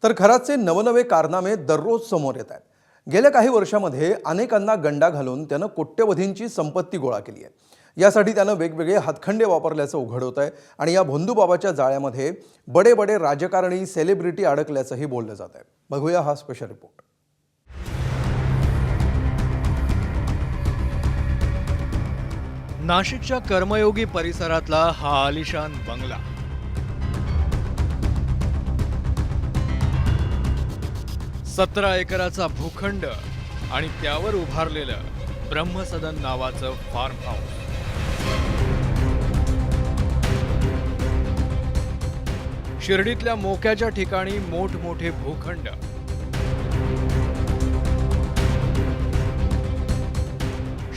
तर खराचे नवनवे कारनामे दररोज समोर येत आहेत। गेल्या काही वर्षांमध्ये अनेकांना गंडा घालून त्यानं कोट्यवधींची संपत्ती गोळा केली आहे। यासाठी त्यानं वेगवेगळे हातखंडे वापरल्याचं उघड होत आहे आणि या भोंदूबाबाच्या जाळ्यामध्ये बडे बडे राजकारणी सेलिब्रिटी अडकल्याचंही बोललं जात आहे। बघूया हा स्पेशल रिपोर्ट। नाशिकच्या कर्मयोगी परिसरातला हा आलिशान बंगला 17 एकराचा भूखंड आणि त्यावर उभारलेलं ब्रह्मसदन नावाचं फार्म हाऊस। शिर्डीतल्या मोक्याच्या ठिकाणी मोठमोठे भूखंड,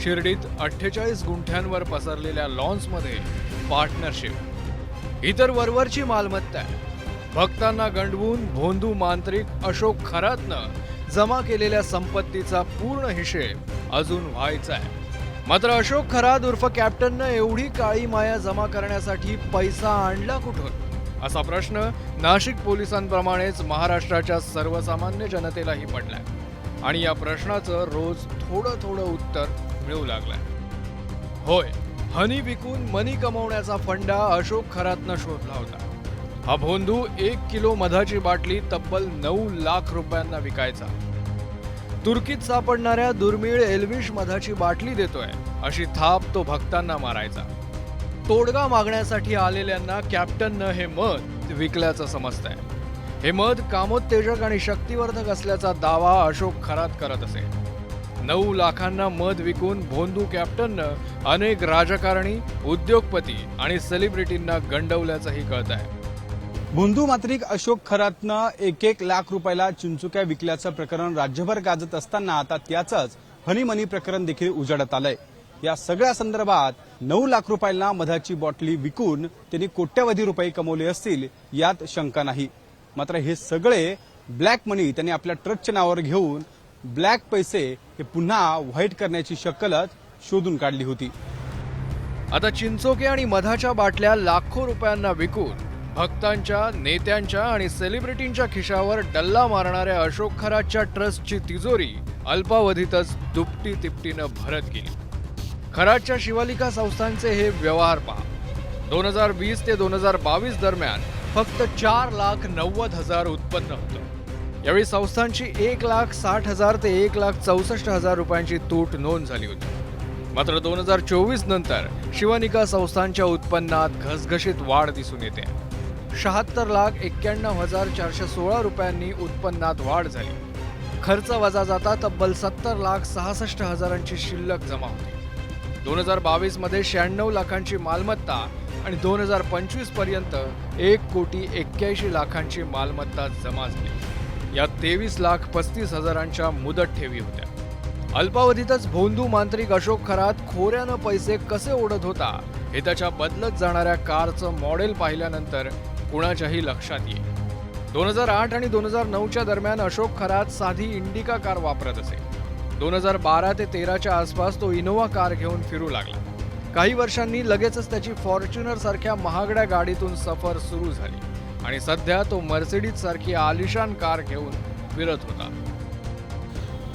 शिर्डीत 48 गुंठ्यांवर पसरलेल्या लॉन्समध्ये पार्टनरशिप, इतर वरवरची मालमत्ता आहे। भक्तांना गंडवून भोंदू मांत्रिक अशोक खरातनं जमा केलेल्या संपत्तीचा पूर्ण हिशेब अजून व्हायचा आहे। मात्र अशोक खरात उर्फ कॅप्टननं एवढी काळी माया जमा करण्यासाठी पैसा आणला कुठून, असा प्रश्न नाशिक पोलिसांप्रमाणेच महाराष्ट्राच्या सर्वसामान्य जनतेलाही पडलाय आणि या प्रश्नाचं रोज थोडं थोडं उत्तर मिळू लागलाय। होय, हनी विकून मनी कमवण्याचा फंडा अशोक खरातनं शोधला होता। हा भोंदू 1 किलो मधाची बाटली तब्बल 9 लाख रुपयांना विकायचा। तुर्कीत सापडणाऱ्या दुर्मिळ एल्विश मधाची बाटली देतोय अशी थाप तो भक्तांना मारायचा। तोडगा मागण्यासाठी आलेल्यांना कॅप्टननं हे मध विकल्याचं समजतंय। हे मध कामोत्तेजक आणि शक्तिवर्धक असल्याचा दावा अशोक खरात करत असे। 9 लाखांना मध विकून भोंदू कॅप्टननं अनेक राजकारणी, उद्योगपती आणि सेलिब्रिटींना गंडवल्याचंही कळत आहे। भोंदू मांत्रिक अशोक खरातनं 1-1 लाख रुपयाला चिंचुक्या विकल्याचं प्रकरण राज्यभर गाजत असताना आता त्याचंच हनी मनी प्रकरण देखील उजाडत आलंय। या सगळ्या संदर्भात 9 लाख रुपयाला मधाची बॉटली विकून त्यांनी कोट्यवधी रुपये कमवले असतील यात शंका नाही। मात्र हे सगळे ब्लॅक मनी त्यांनी आपल्या ट्रस्टच्या नावावर घेऊन ब्लॅक पैसे हे पुन्हा व्हाईट करण्याची शक्कलच शोधून काढली होती। आता चिंचोके आणि मधाच्या बाटल्या लाखो रुपयांना विकून भक्तांच्या, नेत्यांच्या आणि सेलिब्रिटींच्या खिशावर डल्ला मारणाऱ्या अशोक खरातच्या ट्रस्टची तिजोरी अल्पावधीतच दुपटी तिपटीनं भरत गेली। खरातच्या शिवालिका संस्थांचे हे व्यवहार पहा। 2020 ते 2022 दरम्यान फक्त 4,90,000 उत्पन्न होतं। यावेळी संस्थांची 1,60,000 ते 1,64,000 रुपयांची तूट नोंद झाली होती। मात्र 2024 नंतर शिवालिका संस्थांच्या उत्पन्नात घसघशीत वाढ दिसून येते। 76,91,416 रुपयांनी उत्पन्नात वाढ झाली। खर्च वजा जाता तब्बल 70,66,000ची शिल्लक जमा होती। 2022 मध्ये 96 लाखांची मालमत्ता आणि 2025 पर्यंत 1,81,00,000ची मालमत्ता जमा झाली। यात 23,35,000च्या मुदत ठेवी होत्या। अल्पावधीतच भोंदू मांत्रिक अशोक खरात खोऱ्यानं पैसे कसे ओढत होता हे त्याच्या बदलत जाणाऱ्या कारचं मॉडेल पाहिल्यानंतर कुणाच्याही लक्षात येईल। 2008 आणि 2009च्या दरम्यान अशोक खरात साधी इंडिका कार वापरत असे। 2012 ते 13च्या आसपास तो इनोवा कार घेऊन फिरू लागला। काही वर्षांनी लगेचच त्याची फॉर्च्युनर सारख्या महागड्या गाडीतून सफर सुरू झाली आणि सध्या तो मर्सिडीज सारखी आलिशान कार घेऊन फिरत होता।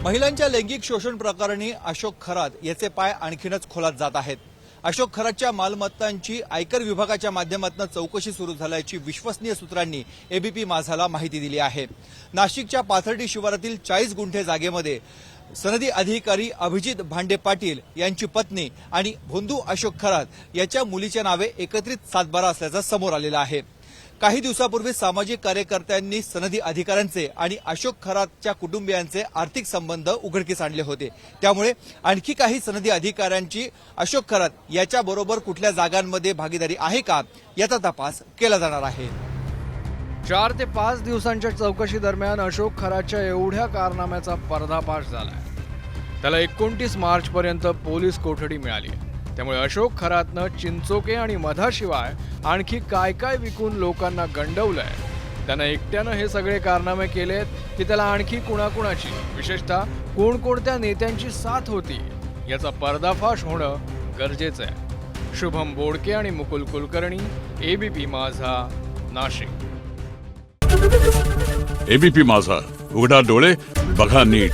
महिलांच्या लैंगिक शोषण प्रकरणी अशोक खरात याचे पाय आणखीनच खोलात जात आहेत। अशोक खरातच्या मालमत्तांची आयकर विभागाच्या माध्यमातून चौकशी सुरू झाल्याची विश्वसनीय सूत्रांनी एबीपी माझाला माहिती दिली आहे। नाशिकच्या पाथर्डी शिवारातील 40 गुंठे जागेमध्ये सनदी अधिकारी अभिजित भांडे पाटील यांची पत्नी आणि भोंदू अशोक खरात याच्या मुलीच्या नावे एकत्रित सातबारा असल्याचं समोर आलेलं आहे। काही दिवसापूर्वी सामाजिक कार्यकर्त्यांनी सनदी अधिकाऱ्यांचे आणि अशोक खरातच्या कुटुंबियांचे आर्थिक संबंध उघडकीस आणले होते। त्यामुळे आणखी काही सनदी अधिकाऱ्यांची अशोक खरात याच्याबरोबर कुठल्या जागांमध्ये भागीदारी आहे का याचा तपास केला जाणार आहे। 4 ते 5 दिवसांच्या चौकशी दरम्यान अशोक खरातच्या एवढ्या कारनाम्याचा पर्दाफाश झालाय। त्याला 29 मार्च पर्यंत पोलीस कोठडी मिळाली। त्यामुळे अशोक खरातनं चिंचोके आणि मधाशिवाय आणखी काय काय विकून लोकांना गंडवलंय, त्यानं एकट्यानं हे सगळे कारनामे केलेत की त्याला आणखी कुणाकुणाची, विशेषतः कोणकोणत्या नेत्यांची साथ होती याचा पर्दाफाश होणं गरजेचं आहे। शुभम बोडके आणि मुकुल कुलकर्णी, एबीपी माझा, नाशिक। एबीपी माझा, उघडा डोळे बघा नीट.